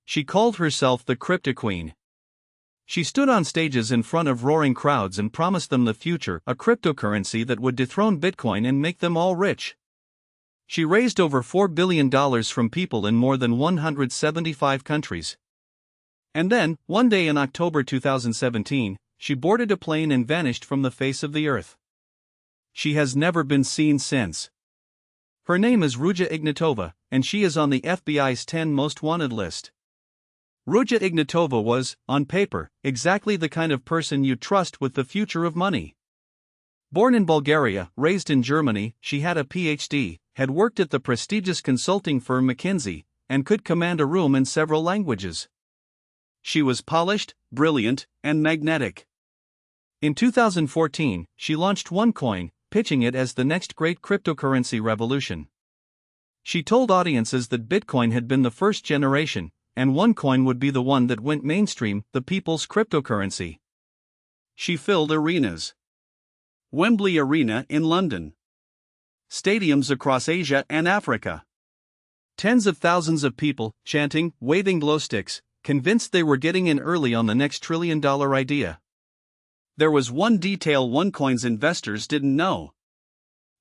She called herself the Crypto Queen. She stood on stages in front of roaring crowds and promised them the future, a cryptocurrency that would dethrone Bitcoin and make them all rich. She raised over $4 billion from people in more than 175 countries. And then, one day in October 2017, she boarded a plane and vanished from the face of the earth. She has never been seen since. Her name is Ruja Ignatova, and she is on the FBI's 10 most wanted list. Ruja Ignatova was, on paper, exactly the kind of person you'd trust with the future of money. Born in Bulgaria, raised in Germany, she had a PhD, had worked at the prestigious consulting firm McKinsey, and could command a room in several languages. She was polished, brilliant, and magnetic. In 2014, she launched OneCoin, pitching it as the next great cryptocurrency revolution. She told audiences that Bitcoin had been the first generation, and OneCoin would be the one that went mainstream, the people's cryptocurrency. She filled arenas. Wembley Arena in London. Stadiums across Asia and Africa. Tens of thousands of people, chanting, waving glow sticks, convinced they were getting in early on the next trillion-dollar idea. There was one detail OneCoin's investors didn't know.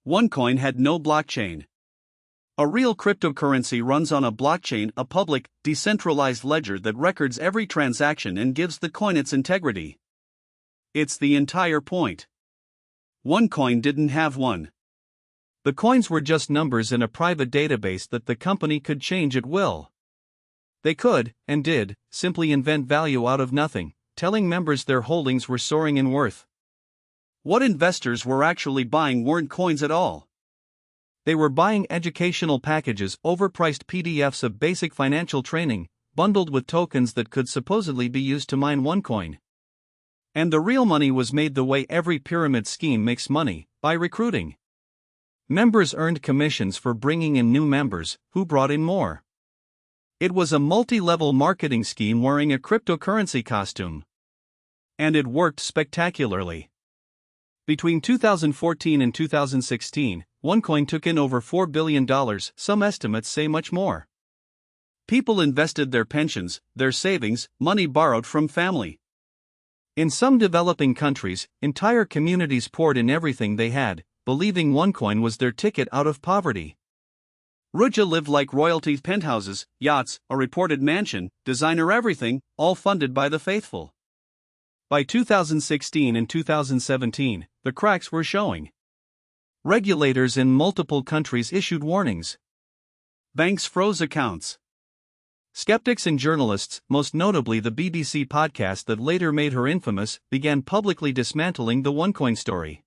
OneCoin had no blockchain. A real cryptocurrency runs on a blockchain, a public, decentralized ledger that records every transaction and gives the coin its integrity. It's the entire point. OneCoin didn't have one. The coins were just numbers in a private database that the company could change at will. They could, and did, simply invent value out of nothing, telling members their holdings were soaring in worth. What investors were actually buying weren't coins at all. They were buying educational packages, overpriced PDFs of basic financial training, bundled with tokens that could supposedly be used to mine OneCoin. And the real money was made the way every pyramid scheme makes money, by recruiting. Members earned commissions for bringing in new members, who brought in more. It was a multi-level marketing scheme wearing a cryptocurrency costume. And it worked spectacularly. Between 2014 and 2016, OneCoin took in over $4 billion, some estimates say much more. People invested their pensions, their savings, money borrowed from family. In some developing countries, entire communities poured in everything they had, believing OneCoin was their ticket out of poverty. Ruja lived like royalty, penthouses, yachts, a reported mansion, designer everything, all funded by the faithful. By 2016 and 2017, the cracks were showing. Regulators in multiple countries issued warnings. Banks froze accounts. Skeptics and journalists, most notably the BBC podcast that later made her infamous, began publicly dismantling the OneCoin story.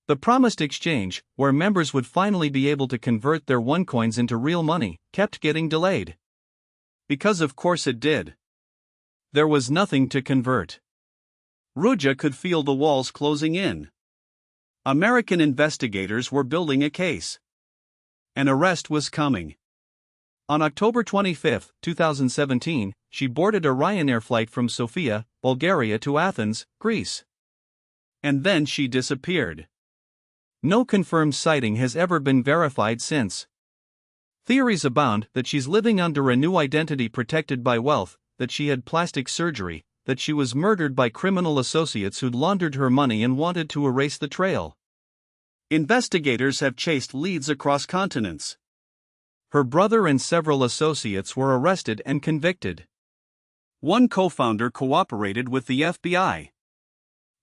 The promised exchange, where members would finally be able to convert their OneCoins into real money, kept getting delayed. Because of course it did. There was nothing to convert. Ruja could feel the walls closing in. American investigators were building a case. An arrest was coming. On October 25, 2017, she boarded a Ryanair flight from Sofia, Bulgaria to Athens, Greece. And then she disappeared. No confirmed sighting has ever been verified since. Theories abound that she's living under a new identity protected by wealth, that she had plastic surgery, that she was murdered by criminal associates who'd laundered her money and wanted to erase the trail. Investigators have chased leads across continents. Her brother and several associates were arrested and convicted. One co-founder cooperated with the FBI.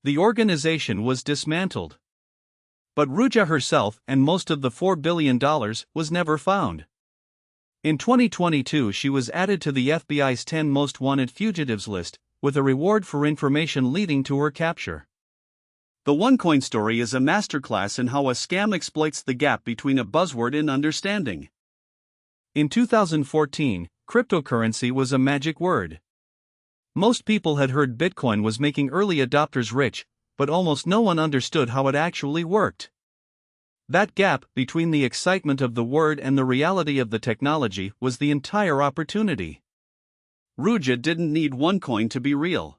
The organization was dismantled. But Ruja herself and most of the $4 billion was never found. In 2022 she was added to the FBI's 10 most wanted fugitives list, with a reward for information leading to her capture. The OneCoin story is a masterclass in how a scam exploits the gap between a buzzword and understanding. In 2014, cryptocurrency was a magic word. Most people had heard Bitcoin was making early adopters rich, but almost no one understood how it actually worked. That gap between the excitement of the word and the reality of the technology was the entire opportunity. Ruja didn't need OneCoin to be real.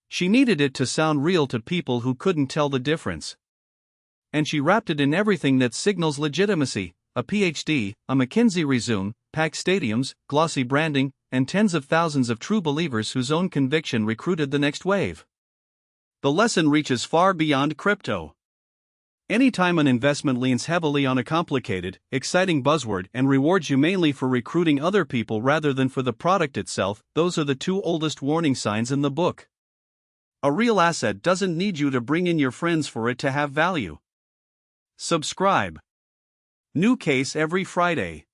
She needed it to sound real to people who couldn't tell the difference. And she wrapped it in everything that signals legitimacy: a PhD, a McKinsey resume, packed stadiums, glossy branding, and tens of thousands of true believers whose own conviction recruited the next wave. The lesson reaches far beyond crypto. Anytime an investment leans heavily on a complicated, exciting buzzword and rewards you mainly for recruiting other people rather than for the product itself, those are the two oldest warning signs in the book. A real asset doesn't need you to bring in your friends for it to have value. Subscribe. New case every Friday.